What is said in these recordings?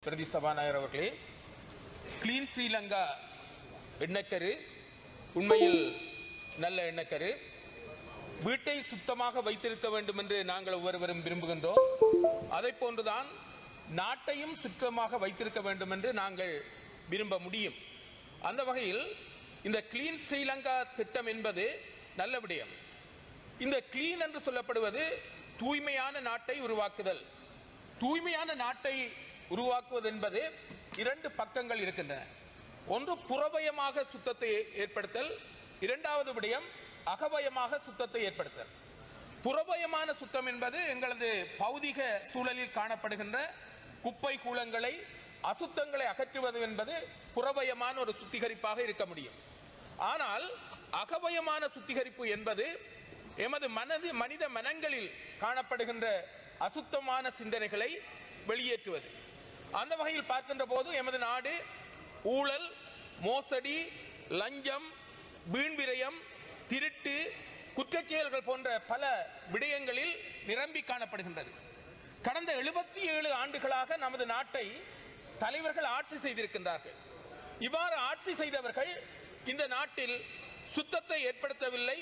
பிரதி சபாநாயகர் அவர்களே, கிளீன் ஸ்ரீலங்கா எண்ணக்கரு உண்மையில் நல்ல எண்ணக்கரு. வீட்டை சுத்தமாக வைத்திருக்க வேண்டும் என்று நாங்கள் ஒவ்வொருவரும் விரும்புகின்றோம். அதை போன்றுதான் நாட்டையும் சுத்தமாக வைத்திருக்க வேண்டும் என்று நாங்கள் விரும்ப முடியும். அந்த வகையில் இந்த கிளீன் ஸ்ரீலங்கா திட்டம் என்பது நல்ல விடயம். இந்த கிளீன் என்று சொல்லப்படுவது தூய்மையான நாட்டை உருவாக்குதல். தூய்மையான நாட்டை உருவாக்குவது என்பது இரண்டு பக்கங்கள் இருக்கின்றன. ஒன்று புறவயமாக சுத்தத்தை ஏற்படுத்தல், இரண்டாவது விடயம் அகவயமாக சுத்தத்தை ஏற்படுத்தல். புறவயமான சுத்தம் என்பது எங்களது பௌதிக சூழலில் காணப்படுகின்ற குப்பை கூளங்களை அசுத்தங்களை அகற்றுவது என்பது புறவயமான ஒரு சுத்திகரிப்பாக இருக்க முடியும். ஆனால் அகவயமான சுத்திகரிப்பு என்பது எமது மனித மனங்களில் காணப்படுகின்ற அசுத்தமான சிந்தனைகளை வெளியேற்றுவது. அந்த வகையில் பார்க்கின்ற போது எமது நாடு ஊழல், மோசடி, லஞ்சம், வீண்விரயம், திருட்டு, குற்றச்செயல்கள் போன்ற பல விடயங்களில் நிரம்பி காணப்படுகின்றது. கடந்த 77 ஆண்டுகளாக நமது நாட்டை தலைவர்கள் ஆட்சி செய்திருக்கின்றார்கள். இவ்வாறு ஆட்சி செய்தவர்கள் இந்த நாட்டில் சுத்தத்தை ஏற்படுத்தவில்லை,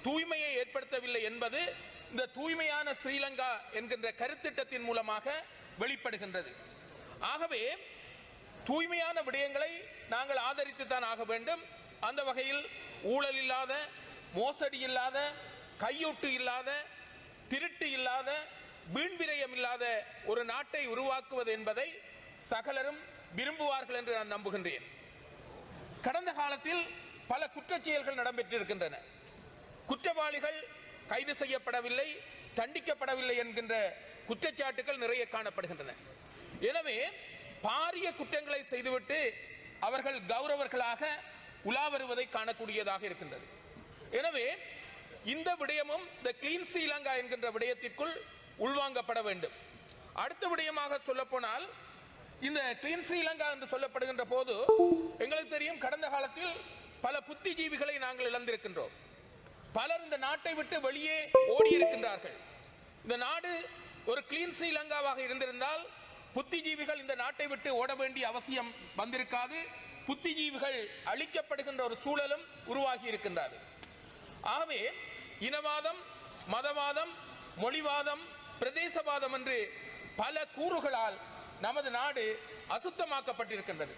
தூய்மையை ஏற்படுத்தவில்லை என்பது இந்த தூய்மையான ஸ்ரீலங்கா என்கின்ற கருத்திட்டத்தின் மூலமாக வெளிப்படுகின்றது. ஆகவே தூய்மையான விடயங்களை நாங்கள் ஆதரித்துத்தான் ஆக வேண்டும். அந்த வகையில் ஊழல் இல்லாத, மோசடி இல்லாத, கையூட்டு இல்லாத, திருட்டு இல்லாத, வீண்விரயம் இல்லாத ஒரு நாட்டை உருவாக்குவது என்பதை சகலரும் விரும்புவார்கள் என்று நான் நம்புகின்றேன். கடந்த காலத்தில் பல குற்றச்செயல்கள் நடைபெற்றிருக்கின்றன. குற்றவாளிகள் கைது செய்யப்படவில்லை, தண்டிக்கப்படவில்லை என்கின்ற குற்றச்சாட்டுகள் நிறைய காணப்படுகின்றன. எனவே பாரிய குற்றங்களை செய்துவிட்டு அவர்கள் கௌரவர்களாக உலா வருவதை காணக்கூடியதாக இருக்கின்றது. எனவே இந்த விடயமும் இந்த கிளீன் ஸ்ரீலங்கா என்கின்ற விடயத்திற்குள் உள்வாங்கப்பட வேண்டும். அடுத்த விடயமாக சொல்ல போனால், இந்த கிளீன் ஸ்ரீலங்கா என்று சொல்லப்படுகின்ற போது எங்களுக்கு தெரியும், கடந்த காலத்தில் பல புத்திஜீவிகளை நாங்கள் இழந்திருக்கின்றோம். பலர் இந்த நாட்டை விட்டு வெளியே ஓடி இருக்கின்றார்கள். இந்த நாடு ஒரு கிளீன் ஸ்ரீலங்காவாக இருந்திருந்தால் புத்திஜீவிகள் இந்த நாட்டை விட்டு ஓட வேண்டிய அவசியம் வந்திருக்காது. புத்திஜீவிகள் அழிக்கப்படுகின்ற ஒரு சூழலும் உருவாகி இருக்கின்றது. ஆகவே இனவாதம், மதவாதம், மொழிவாதம், பிரதேசவாதம் என்று பல கூறுகளால் நமது நாடு அசுத்தமாக்கப்பட்டிருக்கின்றது.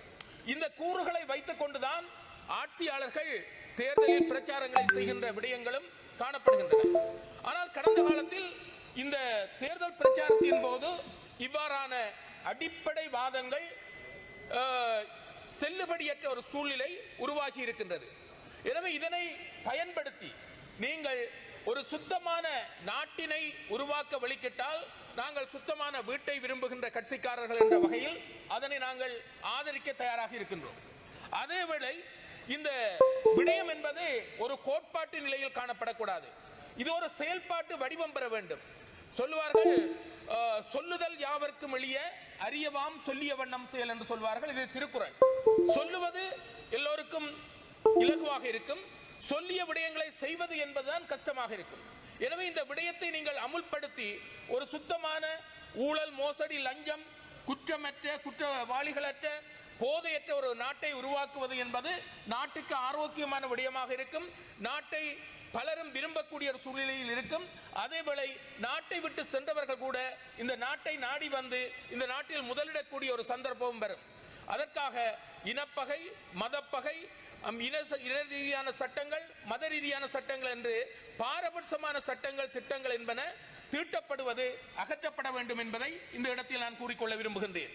இந்த கூறுகளை வைத்துக் கொண்டுதான் ஆட்சியாளர்கள் தேர்தலில் பிரச்சாரங்களை செய்கின்ற விடயங்களும் காணப்படுகின்றன. ஆனால் கடந்த காலத்தில் இந்த தேர்தல் பிரச்சாரத்தின் போது இவ்வாறான அடிப்படை வாதங்கள் செல்லுபடியற்ற ஒரு சூழ்நிலை உருவாகி இருக்கின்றது. எனவே இதனை பயன்படுத்தி நீங்கள் ஒரு சுத்தமான நாட்டினை உருவாக்க வழிகிட்டால், நாங்கள் சுத்தமான வீட்டை விரும்புகின்ற கட்சிக்காரர்கள் என்ற வகையில் அதனை நாங்கள் ஆதரிக்க தயாராக இருக்கின்றோம். அதேவேளை இந்த விடயம் என்பது ஒரு கோட்பாட்டு நிலையில் காணப்படக்கூடாது. இது ஒரு செயல்பாட்டு வடிவம் பெற வேண்டும். சொல்லுவார்கள், சொல்லுதல் யாவர்க்கும் எளிய, அறியவாம் சொல்லிய வண்ணம் செயல் என்று சொல்வார்கள். இது திருக்குறள். சொல்லுவது எல்லோருக்கும் இலகுவாக இருக்கும், சொல்லிய விடயங்களை செய்வது என்பதுதான் கஷ்டமாக இருக்கும். எனவே இந்த விடயத்தை நீங்கள் அமுல்படுத்தி ஒரு சுத்தமான ஊழல், மோசடி, லஞ்சம், குற்றமற்ற, குற்றவாளிகளற்ற, போதையற்ற ஒரு நாட்டை உருவாக்குவது என்பது நாட்டுக்கு ஆரோக்கியமான விடயமாக இருக்கும். நாட்டை பலரும் விரும்பக்கூடிய ஒரு சூழ்நிலையில் இருக்கும். அதேவேளை நாட்டை விட்டு சென்றவர்கள் கூட இந்த நாட்டை நாடி வந்து இந்த நாட்டில் முதலிடக்கூடிய ஒரு சந்தர்ப்பம் வரும். அதற்காக இனப்பகை, மதப்பகை, இன ரீதியான சட்டங்கள், மத ரீதியான சட்டங்கள் என்று பாரபட்சமான சட்டங்கள், திட்டங்கள் என்பன தீட்டப்படுவது அகற்றப்பட வேண்டும் என்பதை இந்த இடத்தில் நான் கூறிக்கொள்ள விரும்புகின்றேன்.